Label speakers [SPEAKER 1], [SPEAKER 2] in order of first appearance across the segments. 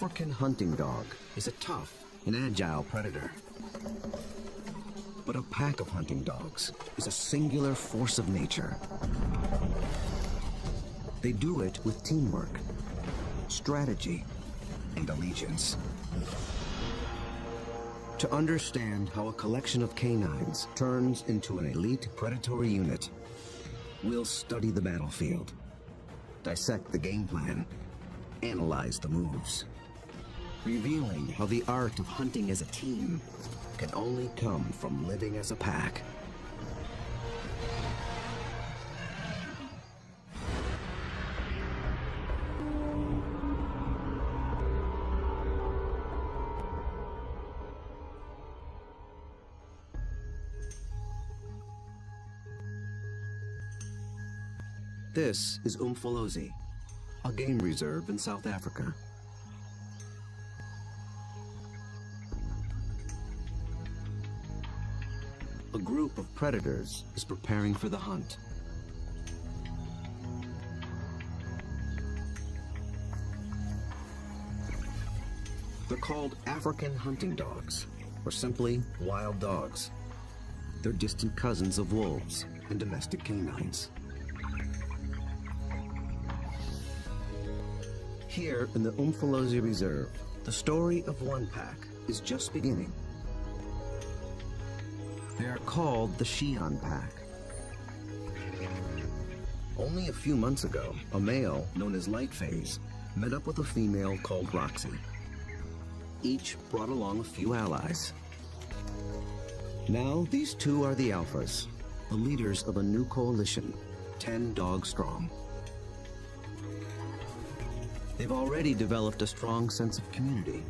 [SPEAKER 1] African hunting dog is a tough and agile predator. But a pack of hunting dogs is a singular force of nature. They do it with teamwork, strategy, and allegiance. To understand how a collection of canines turns into an elite predatory unit, we'll study the battlefield, dissect the game plan, analyze the moves, revealing how the art of hunting as a team can only come from living as a pack. This is Umfolozi, a game reserve in South Africa. A group of predators is preparing for the hunt. They're called African hunting dogs, or simply wild dogs. They're distant cousins of wolves and domestic canines. Here in the Umfolozi Reserve, the story of one pack is just beginning. They are called the Xi'an Pack. Only a few months ago, a male known as Lightphase met up with a female called Roxy. Each brought along a few allies. Now these two are the alphas, the leaders of a new coalition, 10 dogs strong. They've already developed a strong sense of community,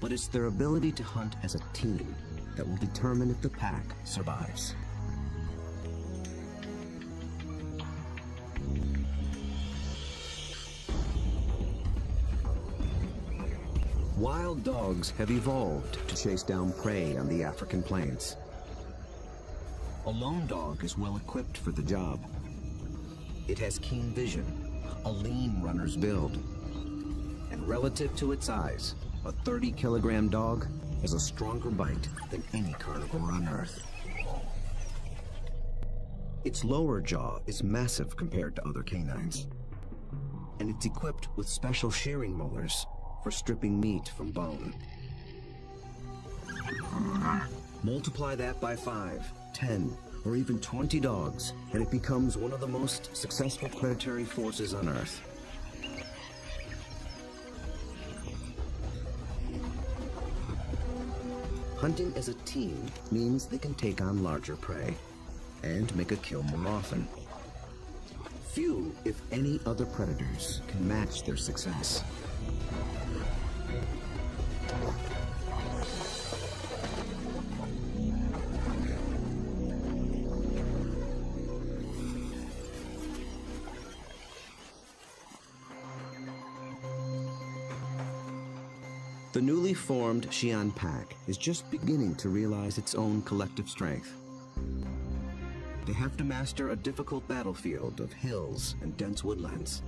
[SPEAKER 1] but it's their ability to hunt as a team that will determine if the pack survives. Wild dogs have evolved to chase down prey on the African plains. A lone dog is well equipped for the job. It has keen vision, a lean runner's build, and relative to its size, a 30-kilogram dog has a stronger bite than any carnivore on Earth. Its lower jaw is massive compared to other canines, and it's equipped with special shearing molars for stripping meat from bone. Multiply that by 5, 10, or even 20 dogs, and it becomes one of the most successful predatory forces on Earth. Hunting as a team means they can take on larger prey and make a kill more often. Few, if any, other predators can match their success. The newly formed Xi'an Pack is just beginning to realize its own collective strength. They have to master a difficult battlefield of hills and dense woodlands.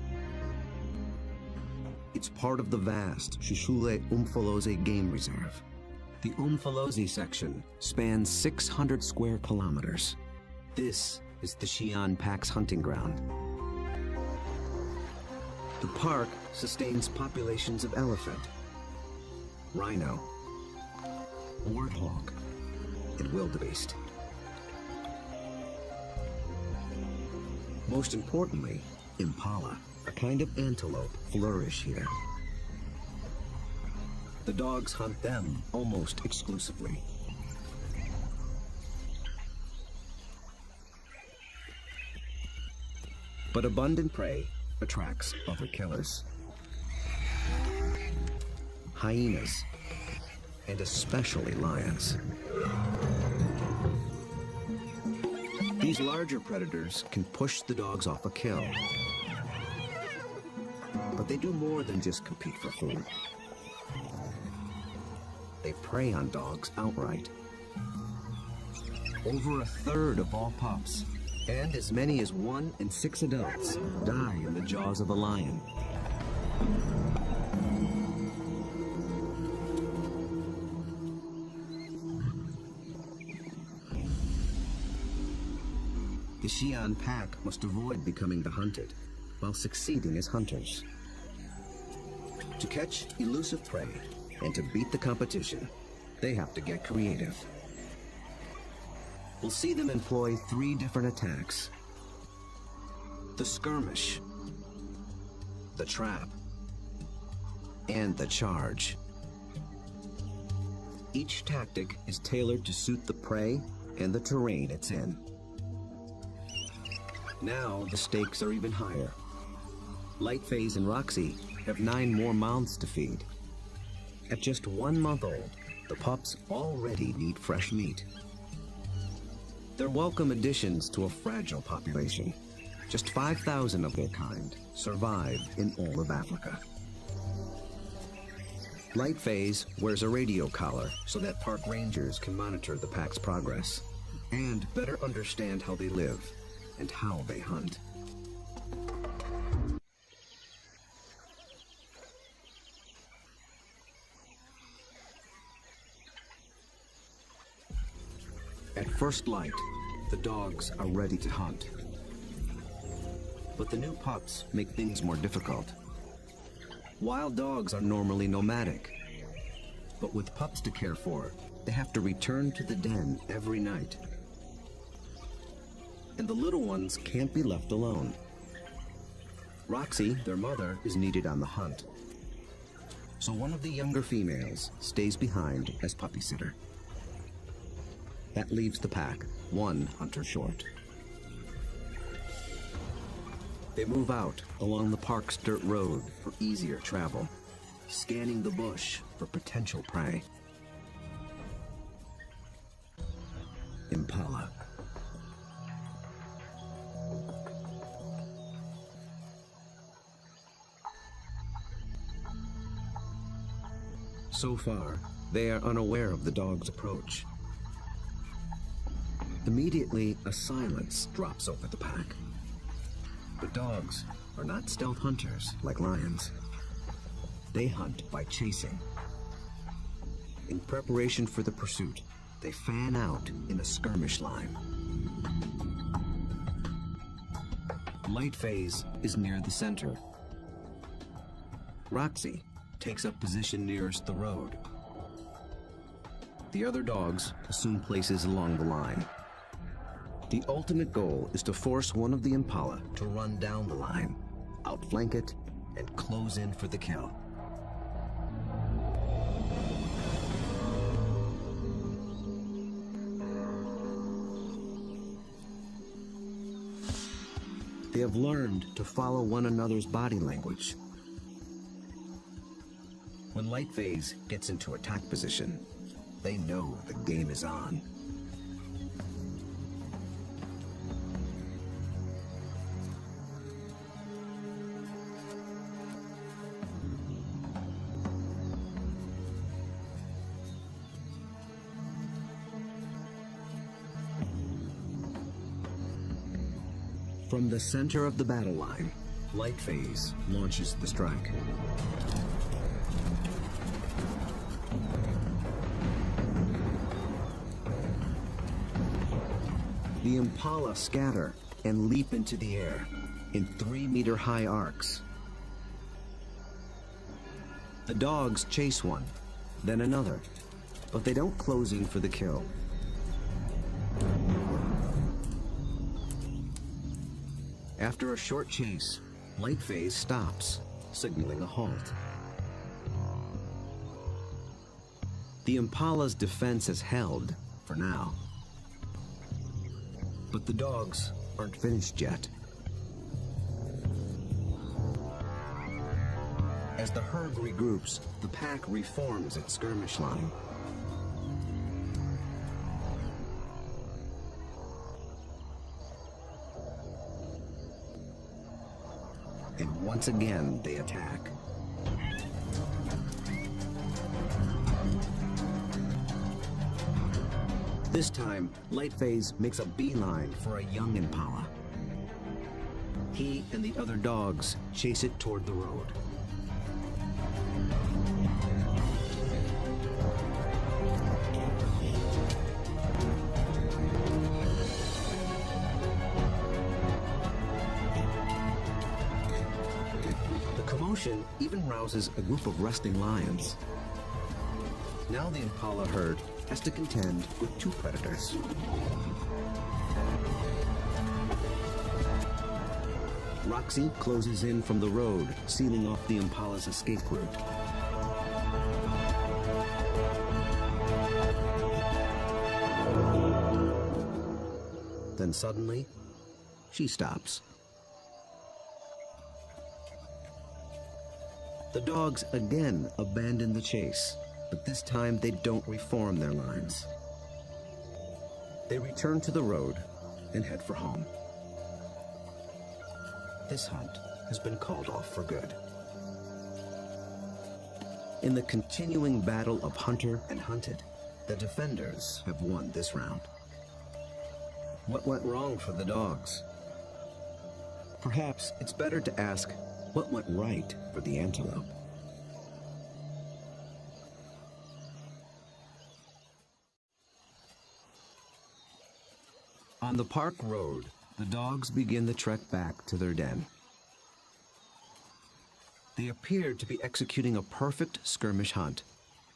[SPEAKER 1] It's part of the vast Shushule Umfolozi Game Reserve. The Umfolozi section spans 600 square kilometers. This is the Xi'an Pack's hunting ground. The park sustains populations of elephant, rhino, warthog, and wildebeest. Most importantly, impala, a kind of antelope, flourish here. The dogs hunt them almost exclusively. But abundant prey attracts other killers. Hyenas, and especially lions. These larger predators can push the dogs off a kill. But they do more than just compete for food. They prey on dogs outright. Over a third of all pups, and as many as 1 in 6 adults, die in the jaws of a lion. The Xi'an pack must avoid becoming the hunted, while succeeding as hunters. To catch elusive prey and to beat the competition, they have to get creative. We'll see them employ 3 different attacks: the skirmish, the trap, and the charge. Each tactic is tailored to suit the prey and the terrain it's in. Now the stakes are even higher. Lightphase and Roxy have 9 more mouths to feed. At just 1 month old, the pups already need fresh meat. They're welcome additions to a fragile population. Just 5,000 of their kind survive in all of Africa. Lightphase wears a radio collar so that park rangers can monitor the pack's progress and better understand how they live and how they hunt. At first light, the dogs are ready to hunt. But the new pups make things more difficult. Wild dogs are normally nomadic, but with pups to care for, they have to return to the den every night. And the little ones can't be left alone. Roxy, their mother, is needed on the hunt. So one of the younger females stays behind as puppy sitter. That leaves the pack 1 hunter short. They move out along the park's dirt road for easier travel, scanning the bush for potential prey. Impala. So far, they are unaware of the dog's approach. Immediately, a silence drops over the pack. But dogs are not stealth hunters like lions. They hunt by chasing. In preparation for the pursuit, they fan out in a skirmish line. Lightphase is near the center. Roxy takes up position nearest the road. The other dogs assume places along the line. The ultimate goal is to force one of the impala to run down the line, outflank it, and close in for the kill. They have learned to follow one another's body language. When Lightphase gets into attack position, they know the game is on. From the center of the battle line, Lightphase launches the strike. The impala scatter and leap into the air in 3-meter-high arcs. The dogs chase one, then another, but they don't close in for the kill. After a short chase, Lightphase stops, signaling a halt. The impala's defense is held, for now. But the dogs aren't finished yet. As the herd regroups, the pack reforms its skirmish line. And once again, they attack. This time, Lightphase makes a beeline for a young impala. He and the other dogs chase it toward the road. action even rouses a group of resting lions. Now the impala herd has to contend with two predators. Roxy closes in from the road, sealing off the impala's escape route. Then suddenly, she stops. The dogs again abandon the chase, but this time they don't reform their lines. They return to the road and head for home. This hunt has been called off for good. In the continuing battle of hunter and hunted, the defenders have won this round. What went wrong for the dogs? Perhaps it's better to ask what went right for the antelope. On the park road, the dogs begin the trek back to their den. They appeared to be executing a perfect skirmish hunt,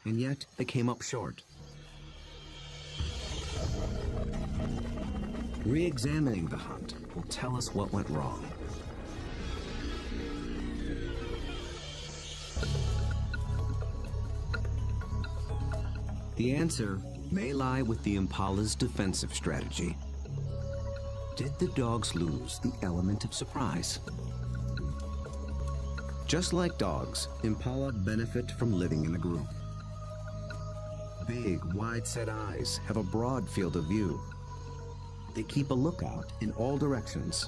[SPEAKER 1] and yet they came up short. Re-examining the hunt will tell us what went wrong. The answer may lie with the impala's defensive strategy. Did the dogs lose the element of surprise? Just like dogs, impala benefit from living in a group. Big, wide-set eyes have a broad field of view. They keep a lookout in all directions.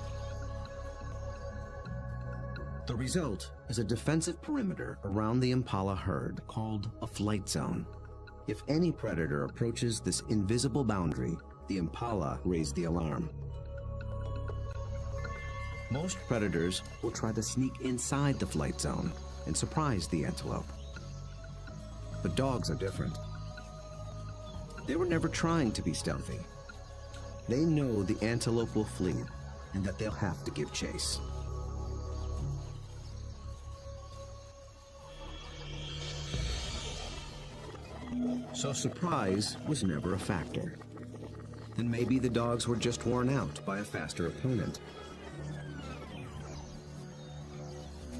[SPEAKER 1] The result is a defensive perimeter around the impala herd called a flight zone. If any predator approaches this invisible boundary, the impala raise the alarm. Most predators will try to sneak inside the flight zone and surprise the antelope. But dogs are different. They were never trying to be stealthy. They know the antelope will flee and that they'll have to give chase. So surprise was never a factor. Then maybe the dogs were just worn out by a faster opponent.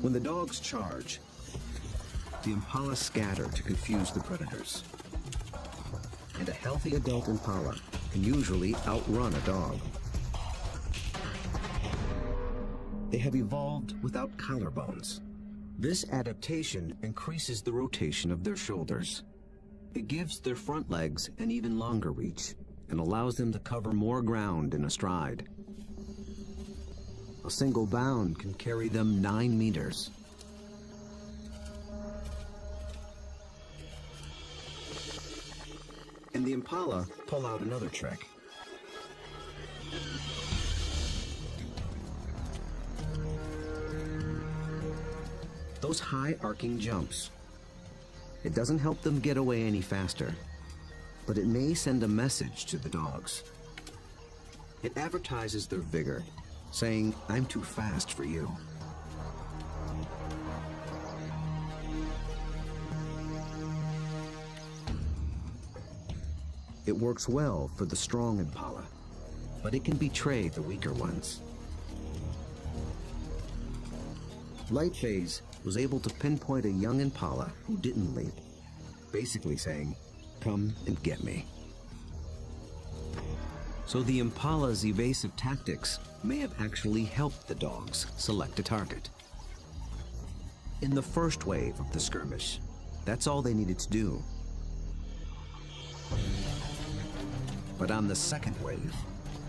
[SPEAKER 1] When the dogs charge, the impala scatter to confuse the predators. And a healthy adult impala can usually outrun a dog. They have evolved without collarbones. This adaptation increases the rotation of their shoulders. It gives their front legs an even longer reach and allows them to cover more ground in a stride. A single bound can carry them 9 meters. And the impala pull out another trick. Those high arcing jumps. It doesn't help them get away any faster, but it may send a message to the dogs. It advertises their vigor, saying, "I'm too fast for you." It works well for the strong impala, but it can betray the weaker ones. Lightphase was able to pinpoint a young impala who didn't leap, basically saying, "Come and get me." So the impala's evasive tactics may have actually helped the dogs select a target. In the first wave of the skirmish, that's all they needed to do. But on the second wave,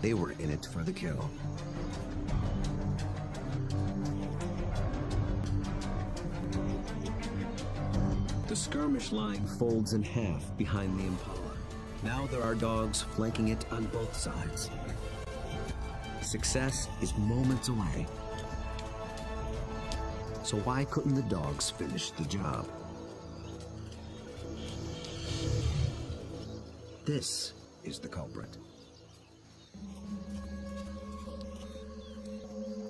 [SPEAKER 1] they were in it for the kill. The skirmish line folds in half behind the impala. Now there are dogs flanking it on both sides. Success is moments away. So why couldn't the dogs finish the job? This is the culprit.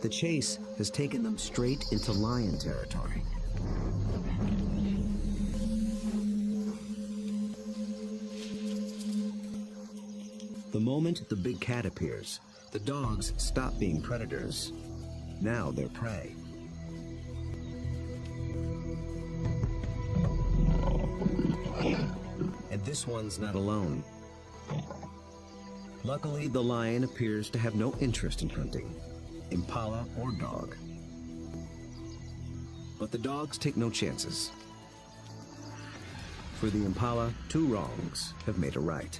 [SPEAKER 1] The chase has taken them straight into lion territory. The moment the big cat appears, the dogs stop being predators. Now they're prey. And this one's not alone. Luckily, the lion appears to have no interest in hunting, impala or dog. But the dogs take no chances. For the impala, 2 wrongs have made a right.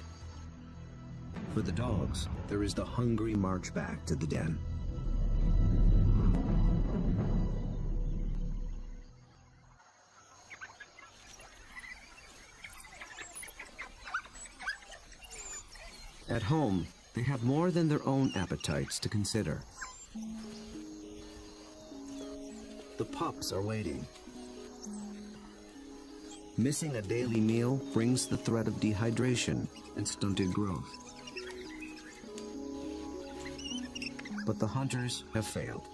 [SPEAKER 1] For the dogs, there is the hungry march back to the den. At home, they have more than their own appetites to consider. The pups are waiting. Missing a daily meal brings the threat of dehydration and stunted growth. But the hunters have failed.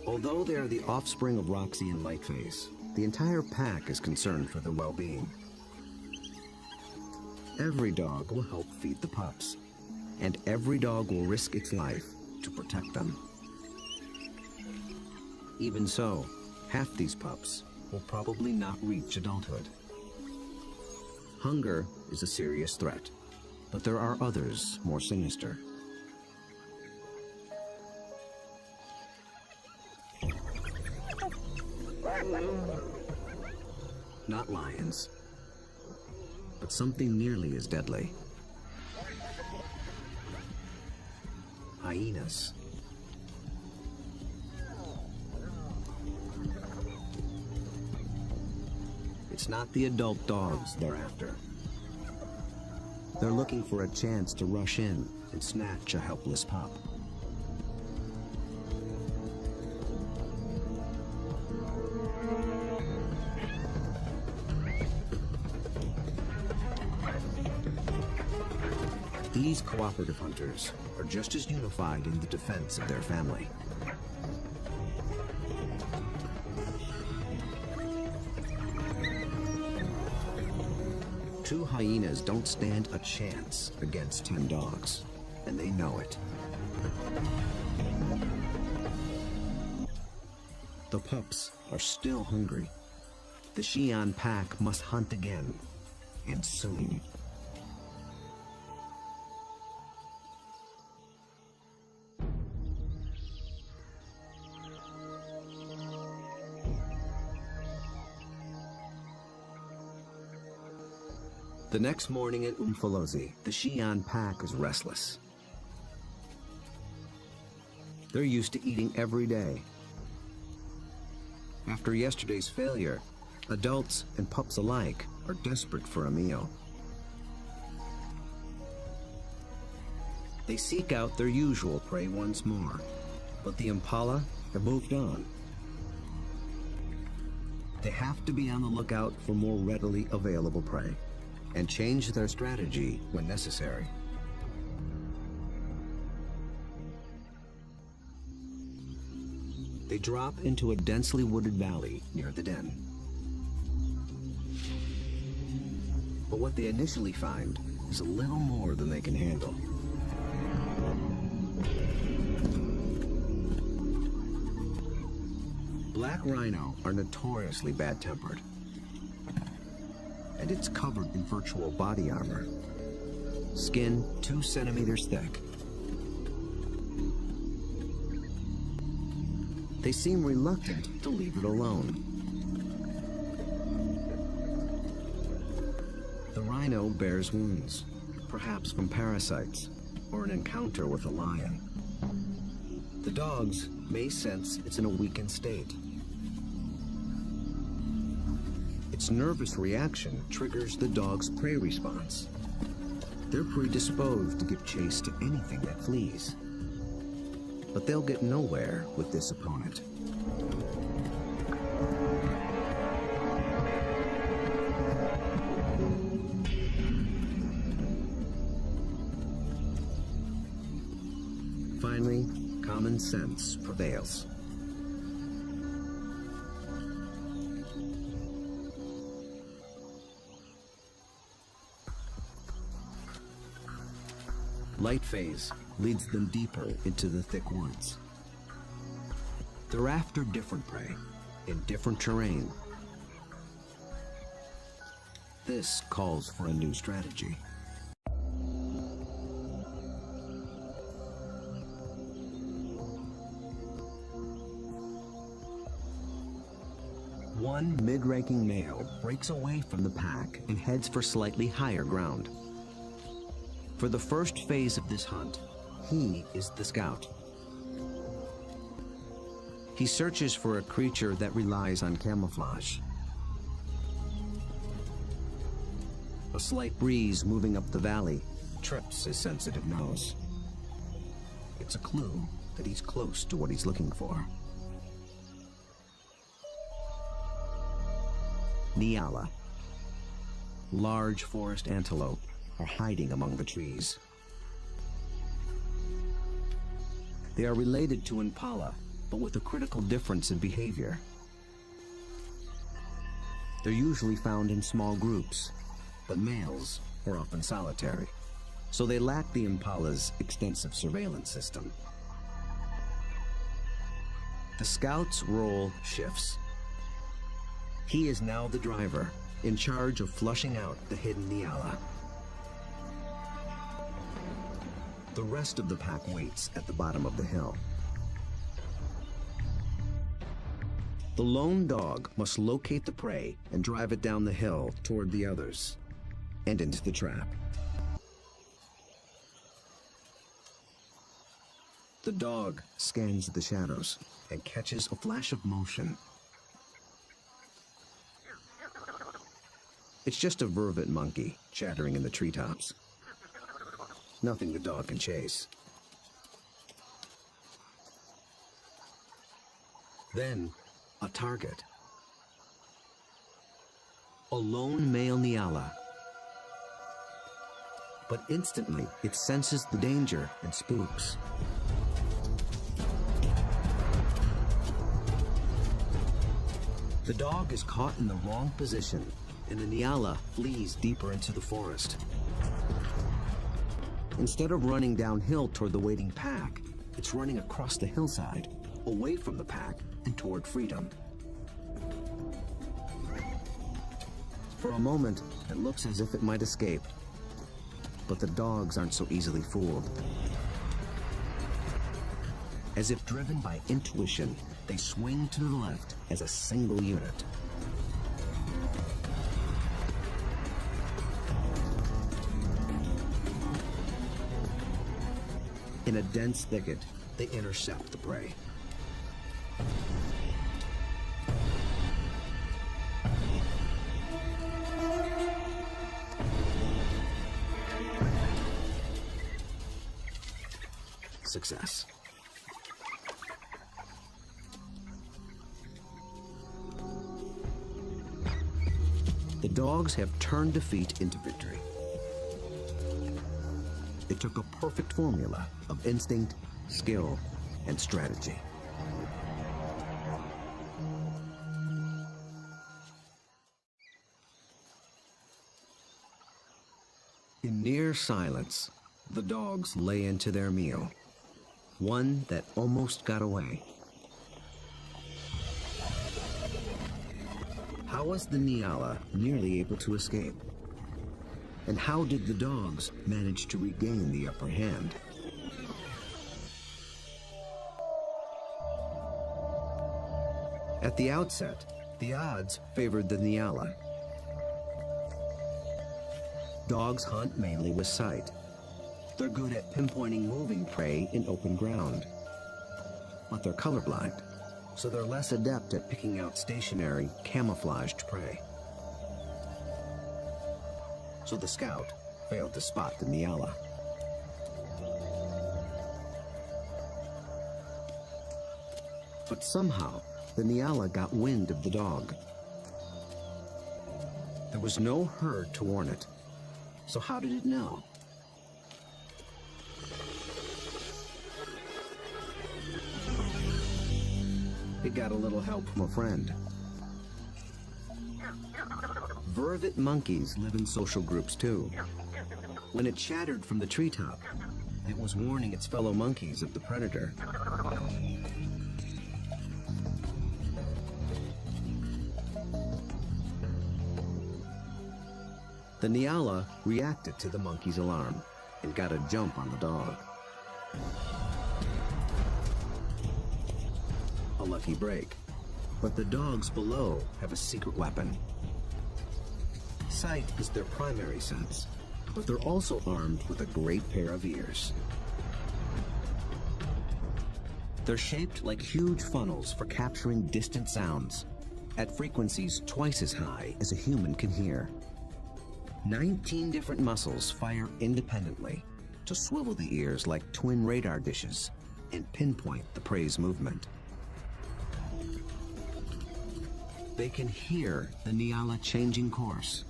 [SPEAKER 1] Although they are the offspring of Roxy and Lightface, the entire pack is concerned for their well-being. Every dog will help feed the pups, and every dog will risk its life to protect them. Even so, half these pups will probably not reach adulthood. Hunger is a serious threat, but there are others more sinister. Not lions, but something nearly as deadly. Hyenas. It's not the adult dogs they're after. They're looking for a chance to rush in and snatch a helpless pup. These cooperative hunters are just as unified in the defense of their family. Two hyenas don't stand a chance against 10 dogs, and they know it. The pups are still hungry. The Xi'an pack must hunt again, and soon. The next morning at Umfolozi, the Xi'an pack is restless. They're used to eating every day. After yesterday's failure, adults and pups alike are desperate for a meal. They seek out their usual prey once more, but the impala have moved on. They have to be on the lookout for more readily available prey, and change their strategy when necessary. They drop into a densely wooded valley near the den. But what they initially find is a little more than they can handle. Black rhino are notoriously bad-tempered, and it's covered in virtual body armor. Skin 2 centimeters thick. They seem reluctant to leave it alone. The rhino bears wounds, perhaps from parasites or an encounter with a lion. The dogs may sense it's in a weakened state. Its nervous reaction triggers the dog's prey response. They're predisposed to give chase to anything that flees. But they'll get nowhere with this opponent. Finally, common sense prevails. Light phase leads them deeper into the thick woods. They're after different prey in different terrain. This calls for a new strategy. One mid-ranking male breaks away from the pack and heads for slightly higher ground. For the first phase of this hunt, he is the scout. He searches for a creature that relies on camouflage. A slight breeze moving up the valley trips his sensitive nose. It's a clue that he's close to what he's looking for. Nyala. Large forest antelope are hiding among the trees. They are related to impala, but with a critical difference in behavior. They're usually found in small groups, but males are often solitary, so they lack the impala's extensive surveillance system. The scout's role shifts. He is now the driver, in charge of flushing out the hidden Nyala. The rest of the pack waits at the bottom of the hill. The lone dog must locate the prey and drive it down the hill toward the others and into the trap. The dog scans the shadows and catches a flash of motion. It's just a vervet monkey chattering in the treetops. Nothing the dog can chase. Then, a target. A lone male Nyala. But instantly, it senses the danger and spooks. The dog is caught in the wrong position, and the Nyala flees deeper into the forest. Instead of running downhill toward the waiting pack, it's running across the hillside, away from the pack and toward freedom. For a moment, it looks as if it might escape, but the dogs aren't so easily fooled. As if driven by intuition, they swing to the left as a single unit. In a dense thicket, they intercept the prey. Success. The dogs have turned defeat into victory. It took a perfect formula of instinct, skill, and strategy. In near silence, the dogs lay into their meal, one that almost got away. How was the Nyala nearly able to escape? And how did the dogs manage to regain the upper hand? At the outset, the odds favored the Nyala. Dogs hunt mainly with sight. They're good at pinpointing moving prey in open ground. But they're colorblind, so they're less adept at picking out stationary, camouflaged prey. So the scout failed to spot the Nyala. But somehow, the Nyala got wind of the dog. There was no herd to warn it. So how did it know? It got a little help from a friend. Vervet monkeys live in social groups too. When it chattered from the treetop, It was warning its fellow monkeys of the predator. The Nyala reacted to the monkey's alarm and got a jump on the dog. A lucky break, but the dogs below have a secret weapon. Sight is their primary sense, but they're also armed with a great pair of ears. They're shaped like huge funnels for capturing distant sounds at frequencies twice as high as a human can hear. 19 different muscles fire independently to swivel the ears like twin radar dishes and pinpoint the prey's movement. They can hear the Nyala changing course,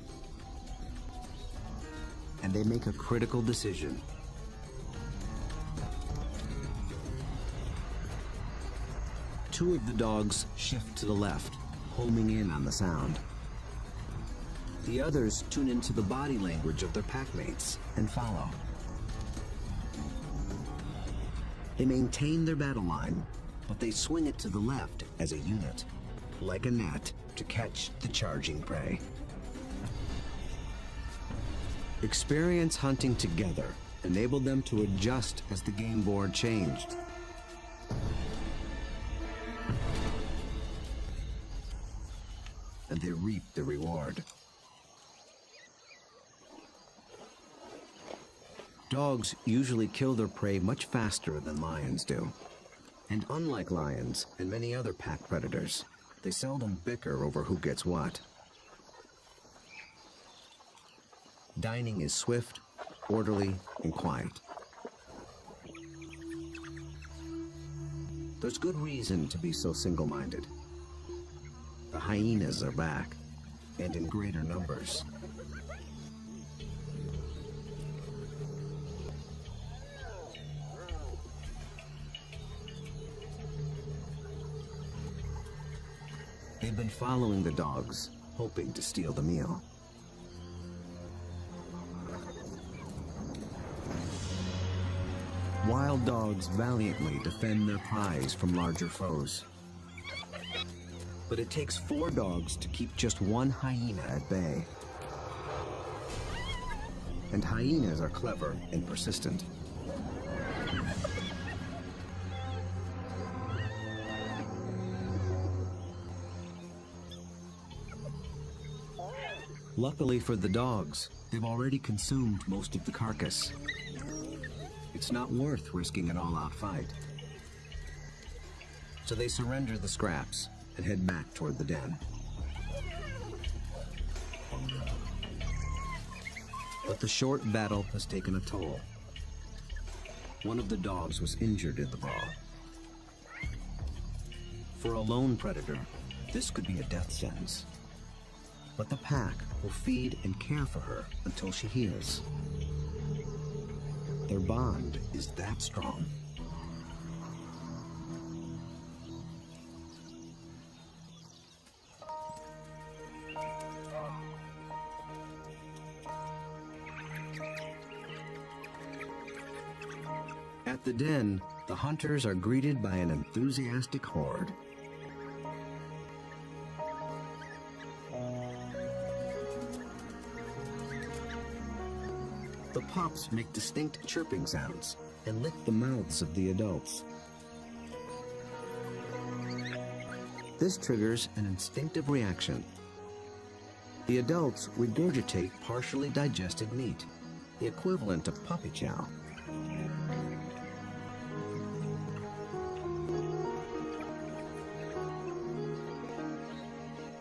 [SPEAKER 1] and they make a critical decision. Two of the dogs shift to the left, homing in on the sound. The others tune into the body language of their packmates and follow. They maintain their battle line, but they swing it to the left as a unit, like a net, to catch the charging prey. Experience hunting together enabled them to adjust as the game board changed. And they reaped the reward. Dogs usually kill their prey much faster than lions do. And unlike lions and many other pack predators, they seldom bicker over who gets what. Dining is swift, orderly, and quiet. There's good reason to be so single-minded. The hyenas are back, and in greater numbers. They've been following the dogs, hoping to steal the meal. Wild dogs valiantly defend their prize from larger foes. But it takes 4 dogs to keep just one hyena at bay. And hyenas are clever and persistent. Luckily for the dogs, they've already consumed most of the carcass. It's not worth risking an all-out fight. So they surrender the scraps and head back toward the den. But the short battle has taken a toll. One of the dogs was injured in the brawl. For a lone predator, this could be a death sentence. But the pack will feed and care for her until she heals. Their bond is that strong. At the den, the hunters are greeted by an enthusiastic horde. The pups make distinct chirping sounds and lick the mouths of the adults. This triggers an instinctive reaction. The adults regurgitate partially digested meat, the equivalent of puppy chow.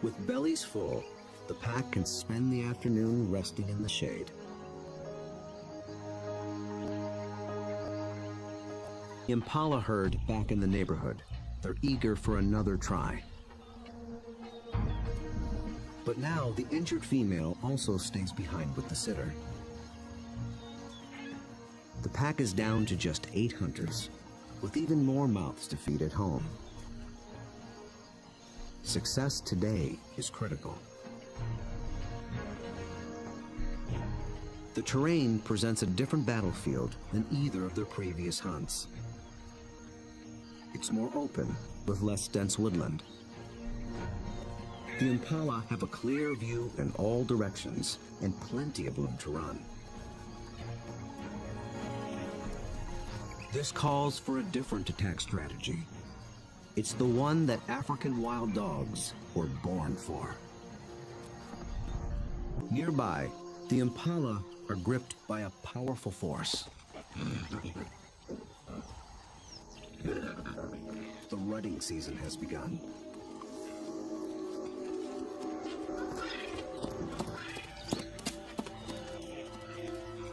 [SPEAKER 1] With bellies full, the pack can spend the afternoon resting in the shade. Impala herd back in the neighborhood. They're eager for another try. But now the injured female also stays behind with the sitter. The pack is down to just 8 hunters, with even more mouths to feed at home. Success today is critical. The terrain presents a different battlefield than either of their previous hunts. It's more open, with less dense woodland. The impala have a clear view in all directions and plenty of room to run. This calls for a different attack strategy. It's the one that African wild dogs were born for. Nearby, the impala are gripped by a powerful force. The rutting season has begun.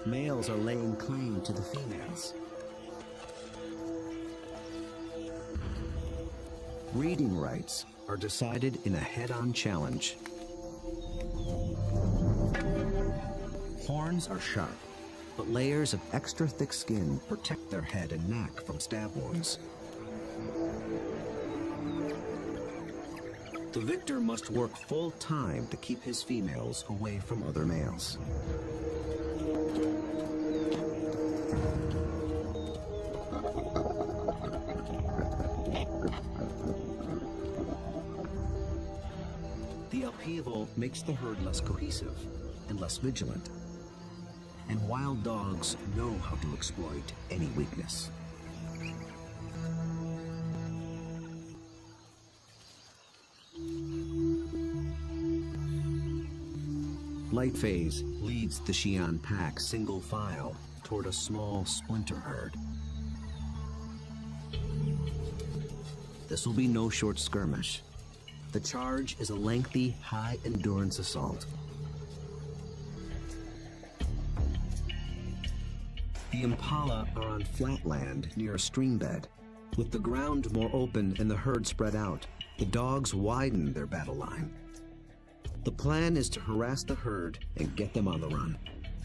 [SPEAKER 1] Males are laying claim to the females. Breeding rights are decided in a head-on challenge. Horns are sharp, but layers of extra thick skin protect their head and neck from stab wounds. The victor must work full time to keep his females away from other males. The upheaval makes the herd less cohesive and less vigilant. And wild dogs know how to exploit any weakness. Lightphase leads the Xi'an pack single file toward a small splinter herd. This will be no short skirmish. The charge is a lengthy, high-endurance assault. The impala are on flat land near a stream bed. With the ground more open and the herd spread out, the dogs widen their battle line. The plan is to harass the herd and get them on the run.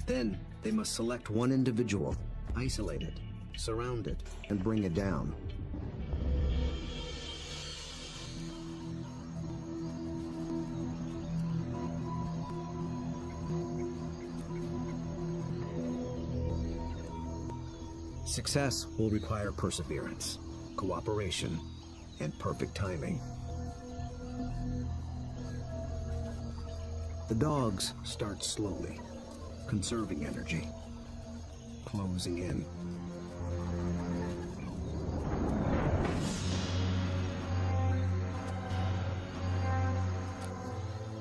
[SPEAKER 1] Then they must select one individual, isolate it, surround it, and bring it down. Success will require perseverance, cooperation, and perfect timing. The dogs start slowly, conserving energy, closing in.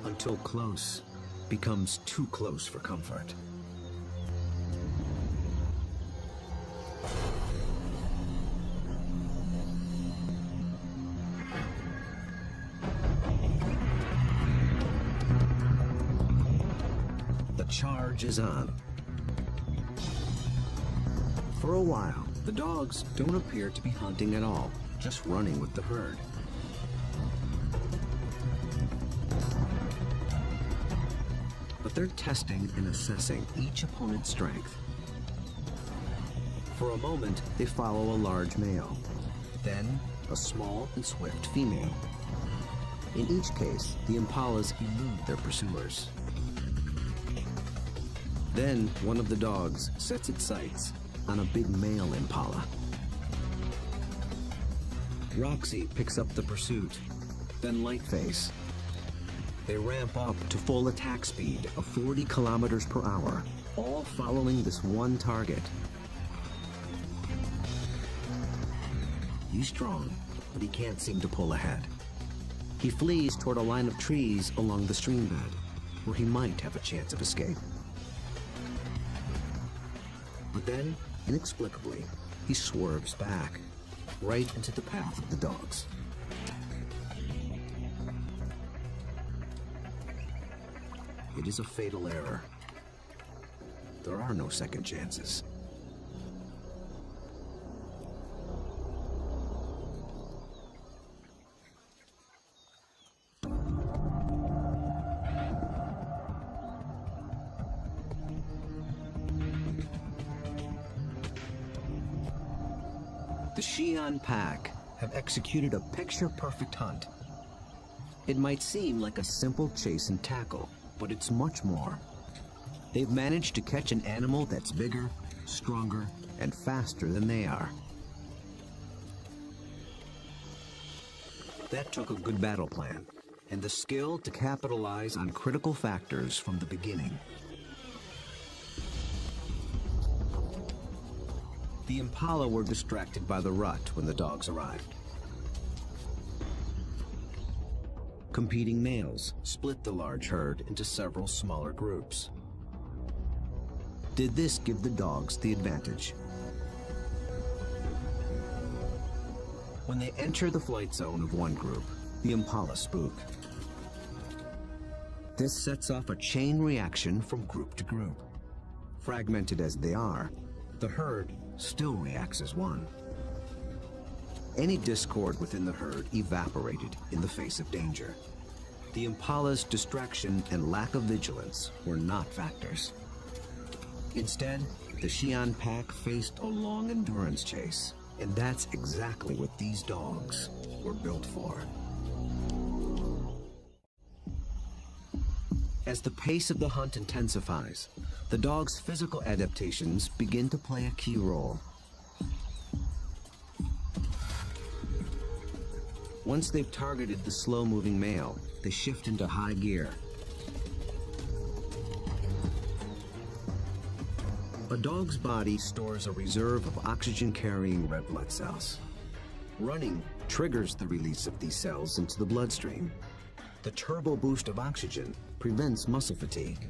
[SPEAKER 1] Until close becomes too close for comfort. Charge is on. For a while, the dogs don't appear to be hunting at all, just running with the herd. But they're testing and assessing each opponent's strength. For a moment, they follow a large male, then a small and swift female. In each case, the impalas elude their pursuers. Then, one of the dogs sets its sights on a big male impala. Roxy picks up the pursuit, then Lightface. They ramp up to full attack speed of 40 kilometers per hour, all following this one target. He's strong, but he can't seem to pull ahead. He flees toward a line of trees along the stream bed, where he might have a chance of escape. But then, inexplicably, he swerves back, right into the path of the dogs. It is a fatal error. There are no second chances. The Xi'an pack have executed a picture-perfect hunt. It might seem like a simple chase and tackle, but it's much more. They've managed to catch an animal that's bigger, stronger, and faster than they are. That took a good battle plan and the skill to capitalize on critical factors from the beginning. The impala were distracted by the rut when the dogs arrived. Competing males split the large herd into several smaller groups. Did this give the dogs the advantage? When they enter the flight zone of one group, the impala spook. This sets off a chain reaction from group to group. Fragmented as they are, the herd still reacts as one. Any discord within the herd evaporated in the face of danger. The impala's distraction and lack of vigilance were not factors. Instead, the Xi'an pack faced a long endurance chase, and that's exactly what these dogs were built for. As the pace of the hunt intensifies, the dog's physical adaptations begin to play a key role. Once they've targeted the slow-moving male, they shift into high gear. A dog's body stores a reserve of oxygen-carrying red blood cells. Running triggers the release of these cells into the bloodstream. The turbo boost of oxygen prevents muscle fatigue.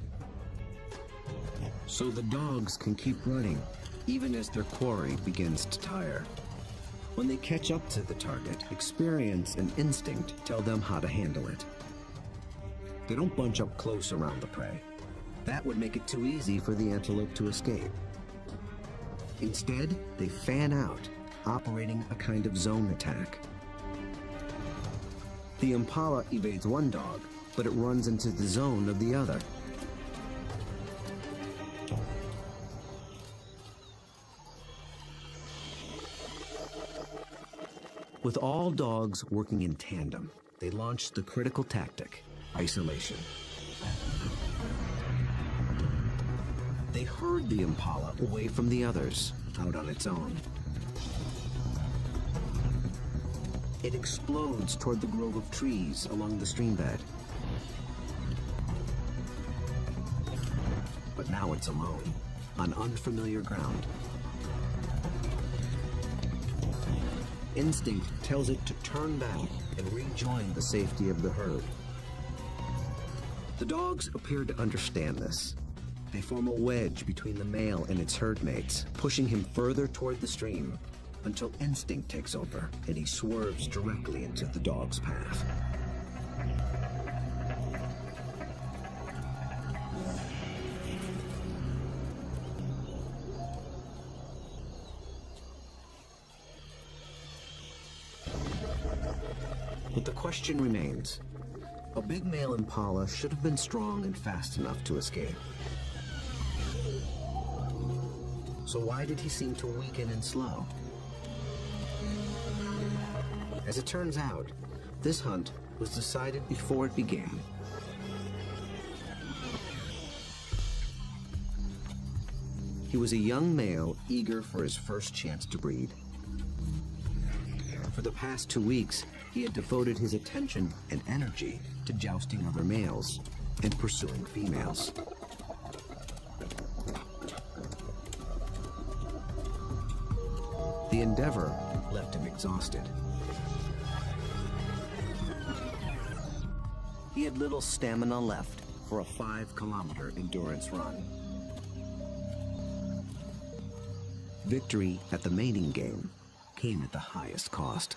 [SPEAKER 1] So the dogs can keep running, even as their quarry begins to tire. When they catch up to the target, experience and instinct tell them how to handle it. They don't bunch up close around the prey. That would make it too easy for the antelope to escape. Instead, they fan out, operating a kind of zone attack. The impala evades one dog, but it runs into the zone of the other. With all dogs working in tandem, they launched the critical tactic, isolation. They herd the impala away from the others, out on its own. It explodes toward the grove of trees along the streambed. But now it's alone, on unfamiliar ground. Instinct tells it to turn back and rejoin the safety of the herd. The dogs appear to understand this. They form a wedge between the male and its herd mates, pushing him further toward the stream, until instinct takes over and he swerves directly into the dog's path. But the question remains. A big male impala should have been strong and fast enough to escape. So why did he seem to weaken and slow? As it turns out, this hunt was decided before it began. He was a young male eager for his first chance to breed. For the past 2 weeks, he had devoted his attention and energy to jousting other males and pursuing females. The endeavor left him exhausted. He had little stamina left for a 5-kilometer endurance run. Victory at the mating game came at the highest cost.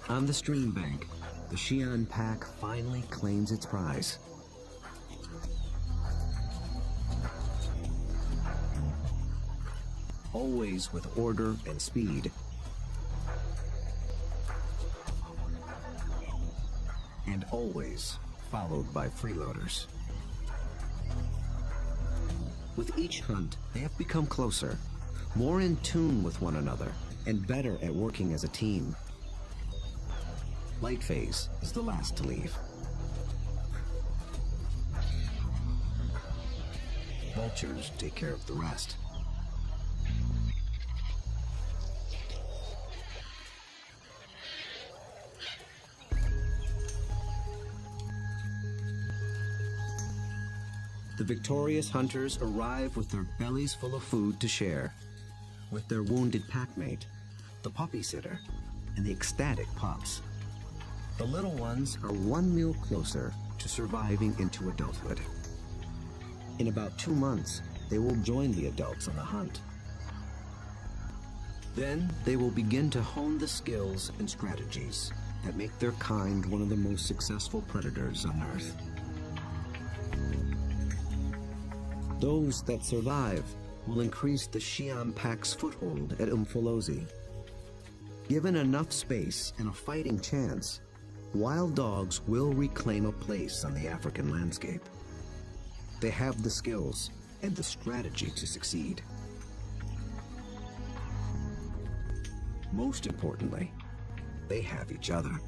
[SPEAKER 1] On the stream bank, the Xi'an pack finally claims its prize. Always with order and speed. And always followed by freeloaders. With each hunt, they have become closer, more in tune with one another, and better at working as a team. Light phase is the last to leave. vultures take care of the rest. The victorious hunters arrive with their bellies full of food to share, with their wounded packmate, the puppy sitter, and the ecstatic pups. The little ones are one meal closer to surviving into adulthood. In about 2 months, they will join the adults on the hunt. Then they will begin to hone the skills and strategies that make their kind one of the most successful predators on Earth. Those that survive will increase the Siam Pack's foothold at Umfolozi. Given enough space and a fighting chance, wild dogs will reclaim a place on the African landscape. They have the skills and the strategy to succeed. Most importantly, they have each other.